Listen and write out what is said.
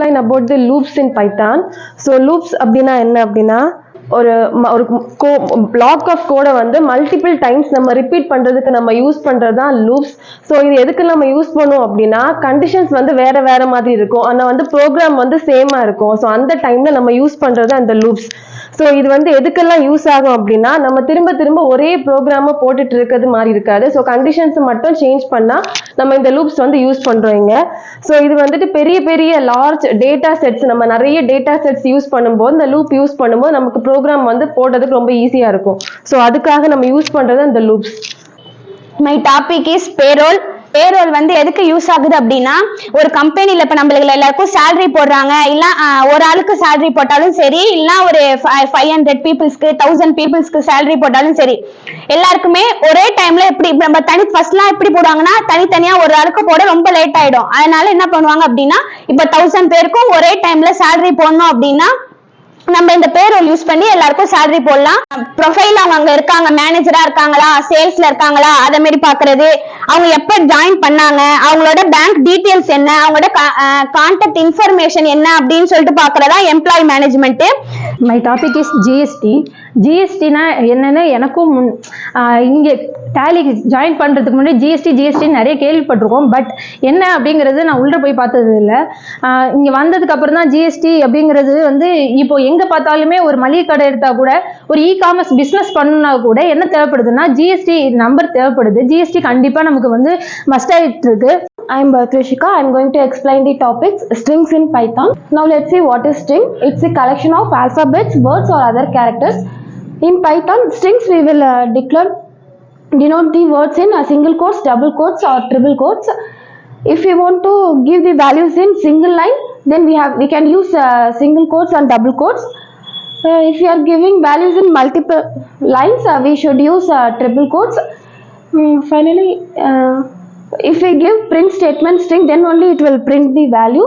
explain about the loops in Python. So loops அப்படினா என்ன அப்படினா ஒரு பிளாக் ஆஃப் கோடை வந்து மல்டிபிள் டைம்ஸ் நம்ம ரிப்பீட் பண்றதுக்கு நம்ம யூஸ் பண்றது தான் லூப்ஸ். ஸோ இது எதுக்கு நம்ம யூஸ் பண்ணுவோம் அப்படின்னா கண்டிஷன்ஸ் வந்து வேற வேற மாதிரி இருக்கும், ஆனால் வந்து ப்ரோக்ராம் வந்து சேமா இருக்கும். ஸோ அந்த டைம்ல நம்ம யூஸ் பண்றது அந்த லூப்ஸ். ஸோ இது வந்து எதுக்கெல்லாம் யூஸ் ஆகும் அப்படின்னா நம்ம திரும்ப திரும்ப ஒரே ப்ரோக்ராமை போட்டுட்டு இருக்கிறது மாதிரி இருக்காது. ஸோ கண்டிஷன்ஸ் மட்டும் சேஞ்ச் பண்ணா நம்ம இந்த லூப்ஸ் வந்து யூஸ் பண்றோம் இங்க. ஸோ இது வந்துட்டு பெரிய பெரிய லார்ஜ் டேட்டா செட்ஸ், நம்ம நிறைய டேட்டா செட்ஸ் யூஸ் பண்ணும்போது இந்த லூப் யூஸ் பண்ணும்போது நமக்கு ப்ரோக்ராம் வந்து போடுறதுக்கு ரொம்ப ஈஸியா இருக்கும். ஸோ அதுக்காக நம்ம யூஸ் பண்றது இந்த loops. My topic is payroll. Payroll வந்து எதுக்கு யூஸ் ஆகுது அப்படின்னா, ஒரு கம்பெனில இப்ப நம்மளுக்கு எல்லாருக்கும் சேலரி போடுறாங்க, இல்ல ஒரு ஆளுக்கு சேலரி போட்டாலும் சரி, இல்ல ஒரு 500 பீப்புள்ஸ்க்கு 1000 பீப்புள்ஸ்க்கு சேலரி போட்டாலும் சரி, எல்லாருக்குமே ஒரே டைம்ல எப்படி நம்ம ஃபர்ஸ்ட்லாம் எப்படி போடுவாங்கன்னா தனித்தனியா ஒரு ஆளுக்கு போட ரொம்ப லேட் ஆயிடும். அதனால என்ன பண்ணுவாங்க அப்படின்னா, இப்ப 1000 பேருக்கும் ஒரே டைம்ல சேலரி போடணும் அப்படின்னா நம்ம இந்த பேரோல் யூஸ் பண்ணி எல்லாருக்கும் சேலரி போடலாம். ப்ரொஃபைல் அவங்க அங்க இருக்காங்க, மேனேஜரா இருக்காங்களா, சேல்ஸ்ல இருக்காங்களா, அத மாதிரி பாக்குறது, அவங்க எப்ப ஜாயின் பண்ணாங்க, அவங்களோட பேங்க் டீடைல்ஸ் என்ன, அவங்களோட கான்டாக்ட் இன்ஃபர்மேஷன் என்ன அப்படின்னு சொல்லிட்டு பாக்குறதா employee management. My topic is GST. ஜிஎஸ்டினா என்னன்னு எனக்கும் இங்க டேலி ஜாயின் பண்றதுக்கு முன்னாடி ஜிஎஸ்டி நிறைய கேள்விப்பட்டிருக்கோம். பட் என்ன அப்படிங்கிறது நான் உள்ள போய் பார்த்தது இல்லை. இங்க வந்ததுக்கு அப்புறம் தான் ஜிஎஸ்டி அப்படிங்கிறது வந்து இப்போ எங்க பார்த்தாலுமே ஒரு மளிகை கடை எடுத்தா கூட, ஒரு இ-காமர்ஸ் பிசினஸ் பண்ணா கூட என்ன தேவைப்படுதுன்னா ஜிஎஸ்டி நம்பர் தேவைப்படுது. ஜிஎஸ்டி கண்டிப்பா நமக்கு வந்து மஸ்ட் ஆயிட்டு இருக்கு. I am Bhartrishika. I am going to explain the topics strings in Python. Now let's see what is string. It's a collection of alphabets, words or other characters. In Python, strings we will denote the words in single quotes, double quotes or triple quotes. If we want to give the values in single line, then we can use single quotes and double quotes. If we are giving values in multiple lines, we should use triple quotes. Finally, if we give print statement string, then only it will print the value.